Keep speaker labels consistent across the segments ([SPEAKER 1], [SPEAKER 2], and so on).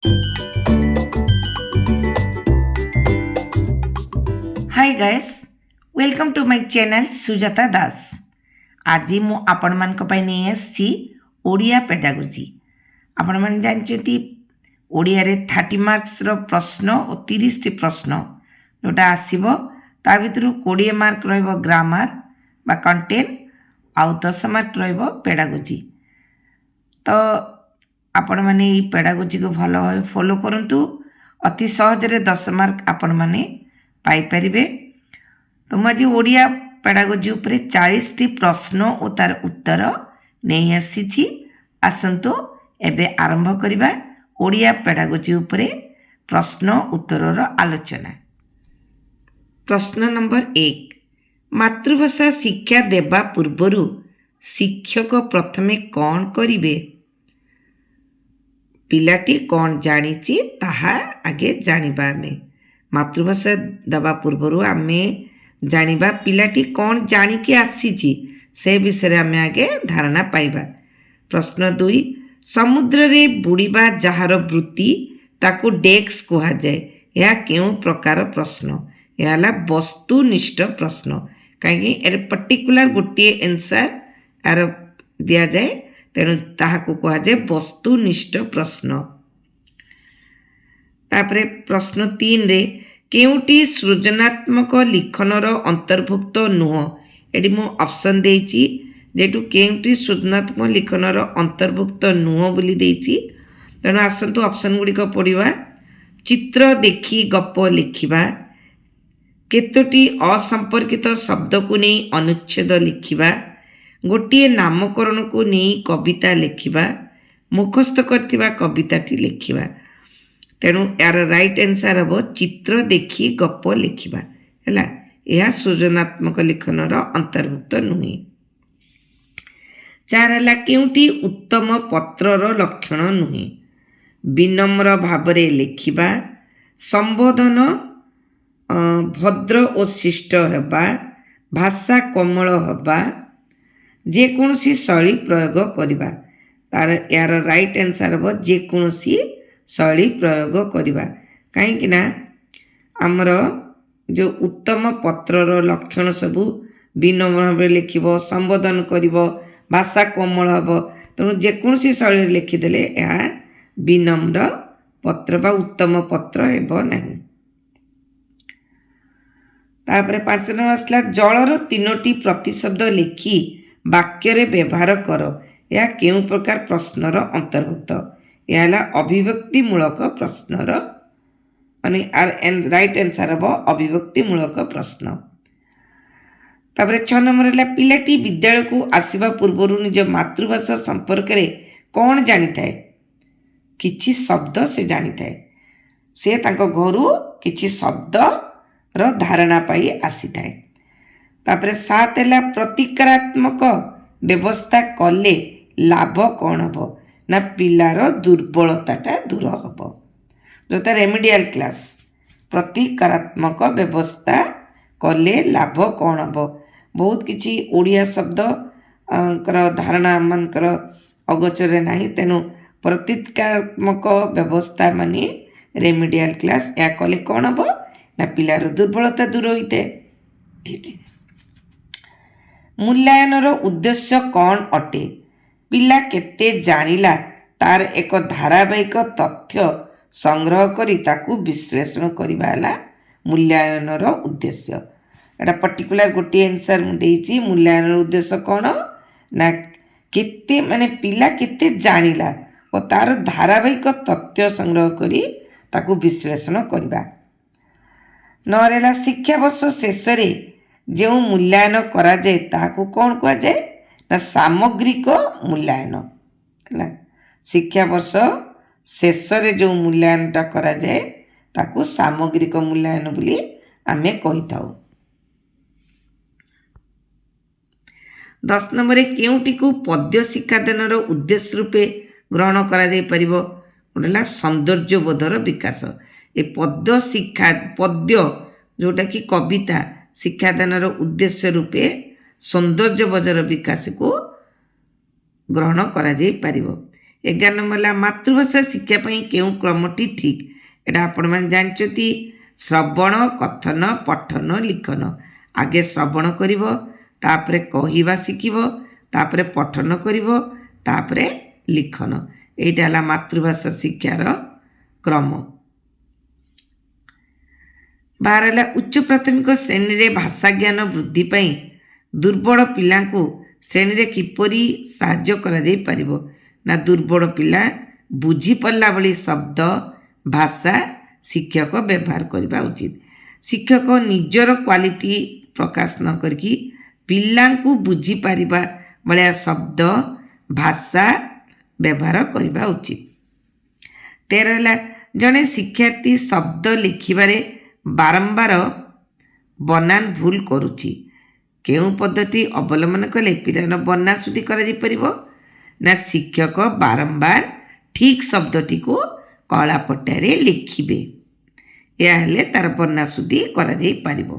[SPEAKER 1] Hi guys, welcome to my channel Sujata Das. आज मु आपण मान को पई नहीं आसी ओडिया पेडागोजी। आपण मान जानचती ओडिया रे 30 मार्क्स रो प्रश्न और 30 टी प्रश्न जोटा आसीबो ता भितरु 20 मार्क रहइबो ग्रामर बा कंटेंट आउ 10 मार्क रहइबो पेडागोजी। तो आपण माने ई पेडागोजी को भलो भाबे फॉलो करंतु, अति सहज रे 10 मार्क आपण माने पाई परिबे। तो मुझे ओडिया पेडागोजी उपरे 40 टी प्रश्न और तार उत्तर नहीं आसी। आसंतु एबे आरंभ करिबा ओडिया पेडागोजी उपरे प्रश्न उत्तर आलोचना। प्रश्न नंबर 1, मातृभाषा शिक्षा देबा पूर्वरु शिक्षक प्रथमे कौन करिवे? पिलाटी कौन जानिछि ताहा आगे जानिबा। आमे मातृभाषा दबा पूर्वरु आमे जानिबा पिलाटी कौन जानिके आसीछि से विषय आमे आगे धारणा पाइबा। प्रश्न 2, समुद्र रे बुड़ीबा जहार वृत्ति ताकू डेक्स कहा जाए, यह केउ प्रकार प्रश्न? यह ला वस्तुनिष्ठ प्रश्न। कहीं एर पर्टिकुलर गोटे आंसर यार दिया जाए, तेणु ताहाकू कहा जाए वस्तुनिष्ठ प्रश्न। तापरे प्रश्न 3 रे केउटी सृजनात्मक लिखनर अंतर्भुक्त नुह? एटी मु ऑप्शन देइछि, जेटू केउटी सृजनात्मक लिखनर अंतर्भुक्त नुह बोली देइछि। तेणु आसंतु ऑप्शन गुडी को पढिबा। चित्र देखि गप लिखिबा, केतोटी असंपर्कित शब्द को नहीं अनुच्छेद लिखिबा, गोटे नामकरण को नहीं कविता लिखिबा, मुखस्थ करथिबा कविताटी लिखिबा। तेणु यार राइट आंसर हम चित्र देखि गप लिखिबा हैला। यह सृजनात्मक लिखनर अंतर्भुक्त नुहे। 4 है केउटी उत्तम पत्रर लक्षण नुहे? विनम्र भावरे लिखिबा, संबोधन भद्र और शिष्ट हेबा, भाषा कोमल हेबा, जेकोसी शैली प्रयोग करिबा। तार यार राइट आंसर हम जेकोसी शैली प्रयोग करिबा। कहीं ना आमर जो उत्तम पत्रर लक्षण सबू विनम्र भाव लिखिब, संबोधन करिब, भाषा कोमल हम, तेणु जेकोसी शैली लिखिदेले यह विनम्र पत्र बा उत्तम पत्र हेब नहीं। तापरे 5 नंबर आसला जलर 3टी प्रतिशब्द लिखि वाक्य रे व्यवहार कर, यह केउ प्रकार प्रश्नर अंतर्भुक्त? यह है अभिव्यक्तिमूलक प्रश्नर माने राइट आंसर हम अभिव्यक्तिमूलक प्रश्न। तापरे 6 नंबर है पिलाटी विद्यालय को आसीबा पूर्वरु निज मातृभाषा संपर्क रे कौन जानी थाए? किछि शब्द से जानी थाए, से तांको घरु किछि शब्द रो धारणा पाई आसी थाए। तापरे 7 है प्रतिकारात्मक व्यवस्था कले लाभ कौन हम? ना पिलार दुर्बलताटा दूर हम, जोता रेमेडियल क्लास। प्रतिकारात्मक व्यवस्था कले लाभ कौन हम? बहुत किछि ओडिया शब्द धारणा मानकर अगोचर नहीं, तेणु प्रतिकारात्मक व्यवस्था माने रेमेडियल क्लास। या कले कौन हम ना पिलार दुर्बलता दूर होइते। मूल्यांकनर उद्देश्य कौन अटे? पिला केते जानिला तार एक धारावाहिक तथ्य संग्रह करी ताकू विश्लेषण करिबा हला मूल्यांकनर उद्देश्य। एटा पर्टिकुलर गोटे आंसर मु देइछि। मूल्यांकनर उद्देश्य कौन ना केते माने पिला केते जानिला और तार धारावाहिक तथ्य संग्रह करी ताकू विश्लेषण करिबा। 9 है शिक्षा वर्ष शेष जो मूल्यांकन करा जाए ताकू कौन कहा जाए? ना सामग्रिक मूल्यांकन है। शिक्षा वर्ष शेष जो मूल्यांकनटा करा जाए ताकू सामग्रिक मूल्यांकन बोली आमे कहि थाउ। 10 नंबर केउटी को पद्य शिक्षादानर उद्देश्य रूपे ग्रहण करा जाई परिबो? गोटेला सौंदर्य बोधर विकास। ए पद्य जोटा कि कविता शिक्षादानर उद्देश्य रूपे सौंदर्य बोधर विकास को ग्रहण करा जाई परिबो। 11 नंबर ହେଲା ମାତୃଭାଷା ଶିକ୍ଷା ପାଇଁ କେଉଁ କ୍ରମଟି ଠିକ୍? ଏଇଟା ଆପଣମାନେ ଜାଣିଛନ୍ତି, ଶ୍ରବଣ, କଥନ, ପଠନ, ଲିଖନ। ଆଗେ ଶ୍ରବଣ କରିବ, ତାପରେ କହିବା ଶିଖିବ, ତାପରେ ପଠନ କରିବ, ତାପରେ ଲିଖନ। ଏଇଟା ହେଲା ମାତୃଭାଷା ଶିକ୍ଷାର କ୍ରମ। 12 ହେଲା ଉଚ୍ଚ ପ୍ରାଥମିକ ଶ୍ରେଣୀରେ ଭାଷା ଜ୍ଞାନ ବୃଦ୍ଧି ପାଇଁ ଦୁର୍ବଳ ପିଲାଙ୍କୁ ଶ୍ରେଣୀରେ କିପରି ସାହାଯ୍ୟ କରାଯାଇପାରିବ? ନା ଦୁର୍ବଳ ପିଲା ବୁଝିପାରିଲା ଭଳି ଶବ୍ଦ, ଭାଷା ଶିକ୍ଷକ ବ୍ୟବହାର କରିବା ଉଚିତ। ଶିକ୍ଷକ ନିଜର କ୍ୱାଲିଟି ପ୍ରକାଶ ନ କରିକି ପିଲାଙ୍କୁ ବୁଝିପାରିବା ଭଳିଆ ଶବ୍ଦ, ଭାଷା ବ୍ୟବହାର କରିବା ଉଚିତ। 13 ହେଲା ଜଣେ ଶିକ୍ଷାର୍ଥୀ ଶବ୍ଦ ଲେଖିବାରେ ବାରମ୍ବାର ବନାନ ଭୁଲ କରୁଛି। କେଉଁ ପଦ୍ଧତି ଅବଲମ୍ବନ କଲେ ପିଲାର ବନାଶୁଦ୍ଧି କରାଯାଇପାରିବ? ନା ଶିକ୍ଷକ ବାରମ୍ବାର ଠିକ୍ ଶବ୍ଦଟିକୁ କଳା ପଟାରେ ଲେଖିବେ। ଏହା ହେଲେ ତାର ବନାଶୁଦ୍ଧି କରାଯାଇପାରିବ।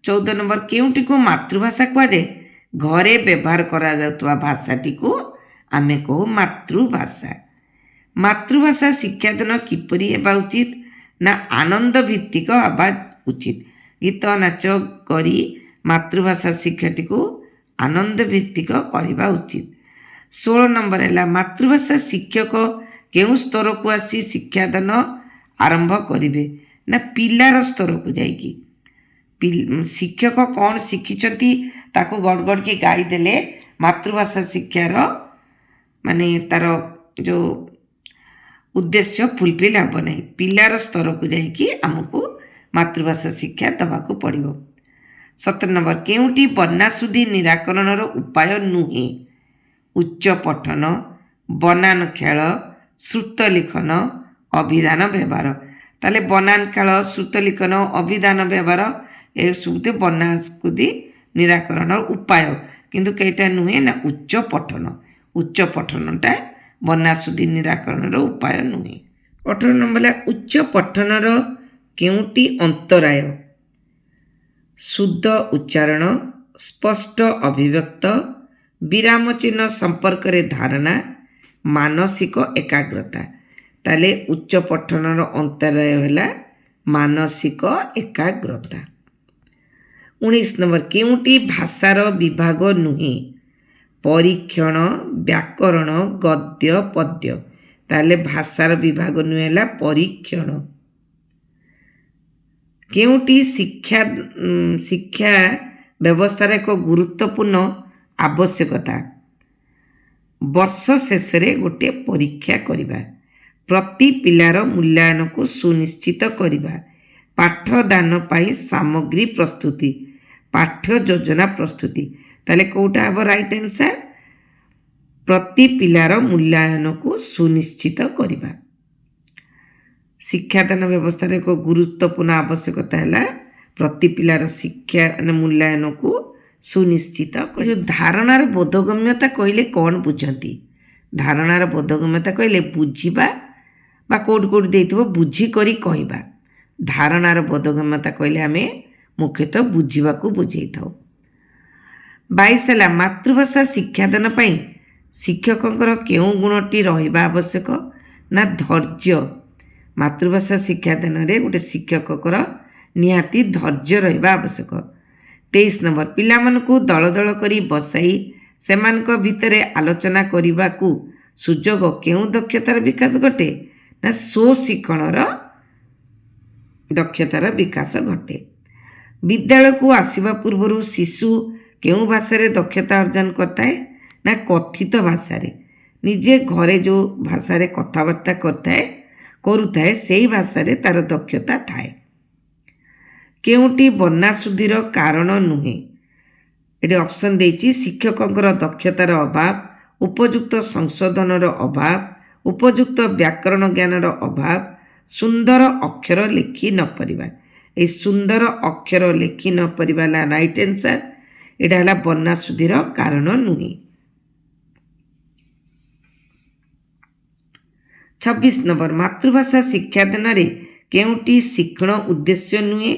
[SPEAKER 1] 14 ନମ୍ବର କେଉଁଟିକୁ ମାତୃଭାଷା କୁହାଯାଏ? ଘରେ ବ୍ୟବହାର କରାଯାଉଥିବା ଭାଷାଟିକୁ ଆମେ କହୁ ମାତୃଭାଷା। ମାତୃଭାଷା ଶିକ୍ଷାଦାନ କିପରି ହେବା ଉଚିତ? ନା ଆନନ୍ଦ ଭିତ୍ତିକ ହେବା ଉଚିତ। ଗୀତ ନାଚ କରି ମାତୃଭାଷା ଶିକ୍ଷାଟିକୁ ଆନନ୍ଦ ଭିତ୍ତିକ କରିବା ଉଚିତ। 16 ନମ୍ବର ହେଲା ମାତୃଭାଷା ଶିକ୍ଷକ କେଉଁ ସ୍ତରକୁ ଆସି ଶିକ୍ଷାଦାନ ଆରମ୍ଭ କରିବେ? ନା ପିଲାର ସ୍ତରକୁ ଯାଇକି। ଶିକ୍ଷକ କ'ଣ ଶିଖିଛନ୍ତି ତାକୁ ଗଡ଼ଗଡ଼କି ଗାଇଦେଲେ ମାତୃଭାଷା ଶିକ୍ଷାର ମାନେ ତାର ଯେଉଁ ଉଦ୍ଦେଶ୍ୟ ଫୁଲଫିଲ୍ ହେବ ନାହିଁ। ପିଲାର ସ୍ତରକୁ ଯାଇକି ଆମକୁ ମାତୃଭାଷା ଶିକ୍ଷା ଦେବାକୁ ପଡ଼ିବ। 17 ନମ୍ବର କେଉଁଟି ବନାଶୁଦ୍ଧି ନିରାକରଣର ଉପାୟ ନୁହେଁ? ଉଚ୍ଚ ପଠନ, ବନାନ ଖେଳ, ଶ୍ରୁତ ଲିଖନ, ଅଭିଧାନ ବ୍ୟବହାର। ତାହେଲେ ବନାନ ଖେଳ, ଶ୍ରୁତ ଲିଖନ, ଅଭିଧାନ ବ୍ୟବହାର ଏସବୁ ବନାଶୁଦ୍ଧି ନିରାକରଣର ଉପାୟ, କିନ୍ତୁ କେଇଟା ନୁହେଁ ନା ଉଚ୍ଚ ପଠନ। ଉଚ୍ଚ ପଠନଟା ବନାଶୁଦ୍ଧି ନିରାକରଣର ଉପାୟ ନୁହେଁ। 18 ନମ୍ବର ହେଲା ଉଚ୍ଚ ପଠନର କେଉଁଟି ଅନ୍ତରାୟ? ଶୁଦ୍ଧ ଉଚ୍ଚାରଣ, ସ୍ପଷ୍ଟ ଅଭିବ୍ୟକ୍ତ, ବିରାମ ଚିହ୍ନ ସମ୍ପର୍କରେ ଧାରଣା, ମାନସିକ ଏକାଗ୍ରତା। ତାହେଲେ ଉଚ୍ଚ ପଠନର ଅନ୍ତରାୟ ହେଲା ମାନସିକ ଏକାଗ୍ରତା। 19 ନମ୍ବର କେଉଁଟି ଭାଷାର ବିଭାଗ ନୁହେଁ? ପରୀକ୍ଷଣ, ବ୍ୟାକରଣ, ଗଦ୍ୟ, ପଦ୍ୟ। ତାହେଲେ ଭାଷାର ବିଭାଗ ନୁହେଁ ହେଲା ପରୀକ୍ଷଣ। କେଉଁଟି ଶିକ୍ଷା ବ୍ୟବସ୍ଥାର ଏକ ଗୁରୁତ୍ୱପୂର୍ଣ୍ଣ ଆବଶ୍ୟକତା? ବର୍ଷ ଶେଷରେ ଗୋଟିଏ ପରୀକ୍ଷା କରିବା, ପ୍ରତି ପିଲାର ମୂଲ୍ୟାୟନକୁ ସୁନିଶ୍ଚିତ କରିବା, ପାଠଦାନ ପାଇଁ ସାମଗ୍ରୀ ପ୍ରସ୍ତୁତି, ପାଠ୍ୟ ଯୋଜନା ପ୍ରସ୍ତୁତି। ତାହେଲେ କେଉଁଟା ହେବ ରାଇଟ୍ ଆନ୍ସର୍? ପ୍ରତି ପିଲାର ମୂଲ୍ୟାୟନକୁ ସୁନିଶ୍ଚିତ କରିବା। ଶିକ୍ଷାଦାନ ବ୍ୟବସ୍ଥାର ଏକ ଗୁରୁତ୍ୱପୂର୍ଣ୍ଣ ଆବଶ୍ୟକତା ହେଲା ପ୍ରତି ପିଲାର ଶିକ୍ଷା ମୂଲ୍ୟାୟନକୁ ସୁନିଶ୍ଚିତ। ଧାରଣାର ବୋଧଗମ୍ୟତା କହିଲେ କ'ଣ ବୁଝନ୍ତି? ଧାରଣାର ବୋଧଗମ୍ୟତା କହିଲେ ବୁଝିବା ବା କେଉଁଠି ଦେଇଥିବ ବୁଝିକରି କହିବା। ଧାରଣାର ବୋଧଗମ୍ୟତା କହିଲେ ଆମେ ମୁଖ୍ୟତଃ ବୁଝିବାକୁ ବୁଝେଇଥାଉ। 22 ହେଲା ମାତୃଭାଷା ଶିକ୍ଷାଦାନ ପାଇଁ ଶିକ୍ଷକଙ୍କର କେଉଁ ଗୁଣଟି ରହିବା ଆବଶ୍ୟକ? ନା ଧୈର୍ଯ୍ୟ। ମାତୃଭାଷା ଶିକ୍ଷାଦାନରେ ଗୋଟେ ଶିକ୍ଷକଙ୍କର ନିହାତି ଧୈର୍ଯ୍ୟ ରହିବା ଆବଶ୍ୟକ। 23 ନମ୍ବର ପିଲାମାନଙ୍କୁ ଦଳ ଦଳ କରି ବସାଇ ସେମାନଙ୍କ ଭିତରେ ଆଲୋଚନା କରିବାକୁ ସୁଯୋଗ କେଉଁ ଦକ୍ଷତାର ବିକାଶ ଘଟେ? ନା ସ୍ୱଶିକ୍ଷଣର ଦକ୍ଷତାର ବିକାଶ ଘଟେ। ବିଦ୍ୟାଳୟକୁ ଆସିବା ପୂର୍ବରୁ ଶିଶୁ କେଉଁ ଭାଷାରେ ଦକ୍ଷତା ଅର୍ଜନ କରିଥାଏ? ନା କଥିତ ଭାଷାରେ। ନିଜେ ଘରେ ଯେଉଁ ଭାଷାରେ କଥାବାର୍ତ୍ତା କରୁଥାଏ ସେଇ ଭାଷାରେ ତାର ଦକ୍ଷତା ଥାଏ। କେଉଁଟି ବନାଶୁଦ୍ଧିର କାରଣ ନୁହେଁ? ଏଠି ଅପସନ୍ ଦେଇଛି ଶିକ୍ଷକଙ୍କର ଦକ୍ଷତାର ଅଭାବ, ଉପଯୁକ୍ତ ସଂଶୋଧନର ଅଭାବ, ଉପଯୁକ୍ତ ବ୍ୟାକରଣ ଜ୍ଞାନର ଅଭାବ, ସୁନ୍ଦର ଅକ୍ଷର ଲେଖି ନ ପାରିବା। এই ସୁନ୍ଦର ଅକ୍ଷର ଲେଖି ନ ପାରିବା ହେଲା ରାଇଟ୍ ଆନ୍ସର୍। ଏଇଟା ହେଲା ବନାଶୁଦ୍ଧିର କାରଣ ନୁହେଁ। 26 ନମ୍ବର ମାତୃଭାଷା ଶିକ୍ଷାଦାନରେ କେଉଁଟି ଶିକ୍ଷଣ ଉଦ୍ଦେଶ୍ୟ ନୁହେଁ?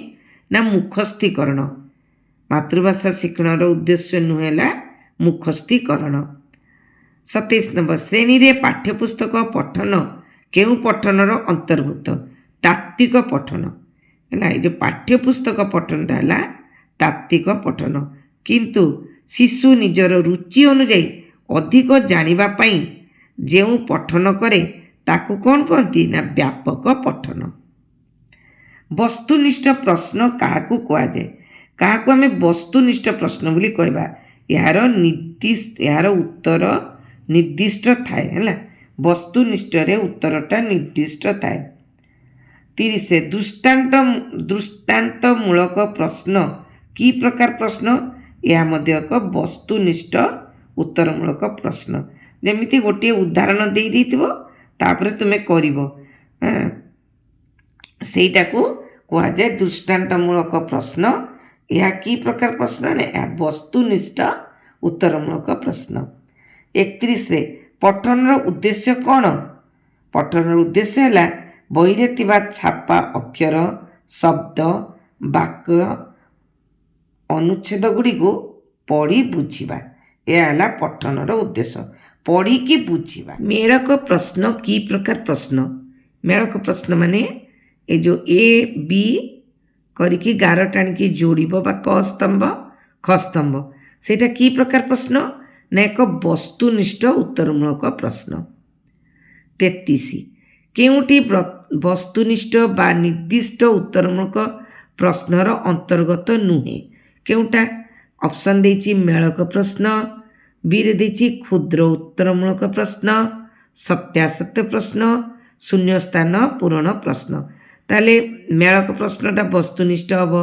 [SPEAKER 1] ନା ମୁଖସ୍ଥୀକରଣ। ମାତୃଭାଷା ଶିକ୍ଷଣର ଉଦ୍ଦେଶ୍ୟ ନୁହେଁ ହେଲା ମୁଖସ୍ଥୀକରଣ। 27 नंबर श्रेणी रे पाठ्यपुस्तक पठन केउं पठनर अंतर्भुक्त तात्विक पठन है ये पाठ्यपुस्तक पठन है तात्विक पठन किंतु शिशु निजर रुचि अनुजाई अधिक जानिबा पई जेउ पठन करे ताकू कौन कहती ना व्यापक पठन। वस्तुनिष्ठ प्रश्न काहाकू कहा जाए काहाकू आमे वस्तुनिष्ठ प्रश्न बोली कहबा यार निर्दिष्ट यार उत्तर निर्दिष्ट थाए है वस्तुनिष्ठ रे उत्तरटा निर्दिष्ट थाए। 30 दृष्टांतमूलक प्रश्न की प्रकार प्रश्न यह मध्य एक वस्तुनिष्ठ उत्तरमूलक प्रश्न जमीती गोटे उदाहरण दे देथिबो तापरे तुमे करिवो सेटा को कहा जाए दृष्टांतमूलक प्रश्न यह की प्रकार प्रश्न ने वस्तुनिष्ठ उत्तरमूलक प्रश्न। 31 पठन उद्देश्य कौन पठन उद्देश्य है बही रे थिबा छापा अक्षर शब्द वाक्य अनुच्छेद गुड़ी को पढ़ी बुझीबा यह है पठनर उद्देश्य पढ़ी की बुझीबा। मेळक प्रश्न की प्रकार प्रश्न मेळक प्रश्न माने ए जो ए बी करिकी गार टाणिकी जोड़िब बा क स्तंभ ख स्तंभ सेटा की प्रकार प्रश्न ना एक वस्तुनिष्ठ उत्तरमूलक प्रश्न। 33 केउटी वस्तुनिष्ठ बा निर्दिष्ट उत्तरमूलक प्रश्नर अंतर्गत नुहे केउटा ऑप्शन देछि मेळक प्रश्न बी रे देछि क्षुद्र उत्तरमूलक प्रश्न सत्यासत्य प्रश्न शून्य स्थान पूरण प्रश्न ताले मेळक प्रश्नटा वस्तुनिष्ठ हम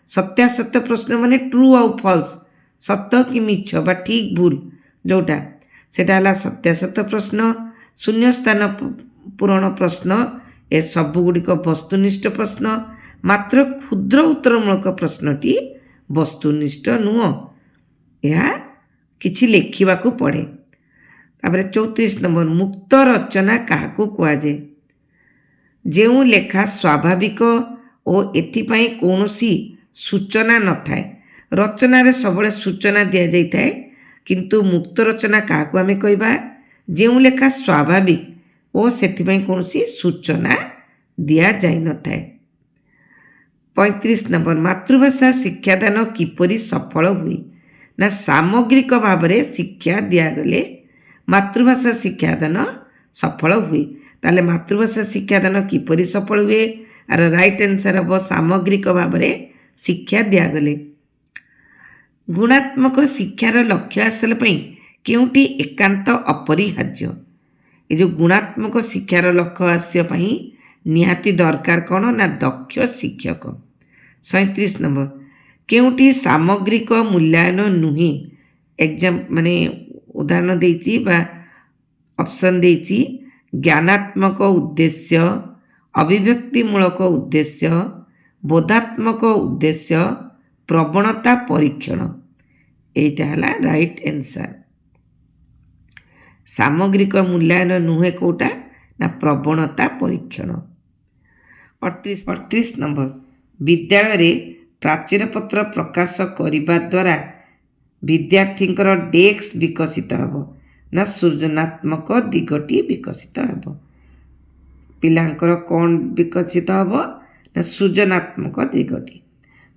[SPEAKER 1] सत्यासत्य प्रश्न माने ट्रू आउ फॉल्स सत्य कि मिछ बा ठीक भूल जोटा सेटा हला सत्यासत्य प्रश्न शून्य स्थान पूरण प्रश्न ए सबुगुड़िक वस्तुनिष्ठ प्रश्न मात्र क्षुद्र उत्तरमूलक प्रश्नटी वस्तुनिष्ठ नुह यह किछि लेखिबाकू पड़े। तापर 34 नंबर मुक्त रचना काहाकू कहा जाए जेउ लेखा स्वाभाविक और एथिपाई कौनसी सूचना न थाए रचना रे सबले सूचना दिया जाई थाए किंतु मुक्त रचना काहाकू आमे कहबा जेउ लेखा स्वाभाविक और सेथिपाई कौनसी सूचना दिया जाई न थाए। 35 नंबर मातृभाषा शिक्षादान किपरि सफल हुए ना सामग्रिक भाव में शिक्षा दिगले मातृभाषा शिक्षादान सफल हुए ताले मातृभाषा शिक्षादान किपरि सफल हुए आर राइट आंसर हम सामग्रिक भाव में शिक्षा दिगले। गुणात्मक शिक्षार लक्ष्य हासिल केउटी एकांत अपरिहार्य ये जो गुणात्मक शिक्षार लक्ष्य हासिल निहाती दरकार कौन ना दक्ष शिक्षक। 37 नंबर केउटी सामग्रिक मूल्यांकन नुहे एग्जाम माने उदाहरण देछि बा ऑप्शन देछि ज्ञानात्मक उद्देश्य अभिव्यक्तिमूलक उद्देश्य बोधात्मक उद्देश्य प्रवणता परीक्षण एटा हला राइट आंसर। सामग्रिक मूल्यांकन नुहे कोटा ना प्रवणता परीक्षण। 38 नंबर विद्यालय रे प्राचीरपत्र प्रकाश करिबा द्वारा विद्यार्थींकर डेस्क विकसित हेबो ना सृजनात्मक दिगटी विकसित हेबो पिलांकर कौन विकसित हेबो ना सृजनात्मक दिगटी।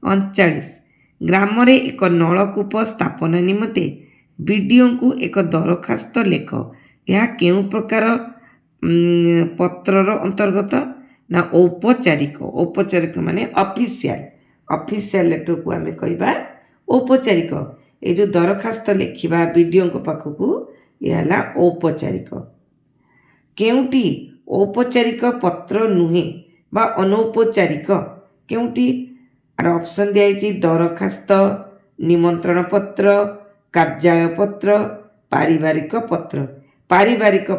[SPEAKER 1] 39 ग्राम रे एक नलकूप स्थापना निमते बीडीओ को एक दरखास्त लेख यह केउं प्रकार पत्रर अंतर्गत ना औपचारिक औपचारिक माने ऑफिशियल लेटर को आमे कहबा औपचारिक ये जो दरखास्त लिखा बीडीओ पाखक यह औपचारिक केउटी औपचारिक पत्र नुहे बा अनौपचारिक केउटी आर ऑप्शन दिखाई दरखास्त निमंत्रण पत्र कार्यालय पत्र पारिवारिक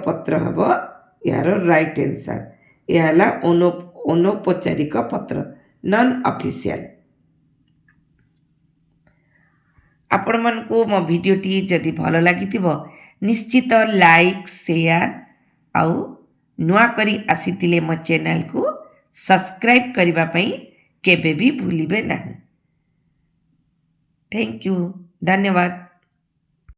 [SPEAKER 1] पत्र हम यार राइट आंसर यह अनौपचारिक पत्र नॉन ऑफिशियल। आपण मानकु मो वीडियोटी जदि भल लगी निश्चित लाइक शेयर आउ नुआ करी आसीतिले मो चैनल को सब्सक्राइब करिबा पई केबे भी भूलिबे नहीं। थैंक यू धन्यवाद।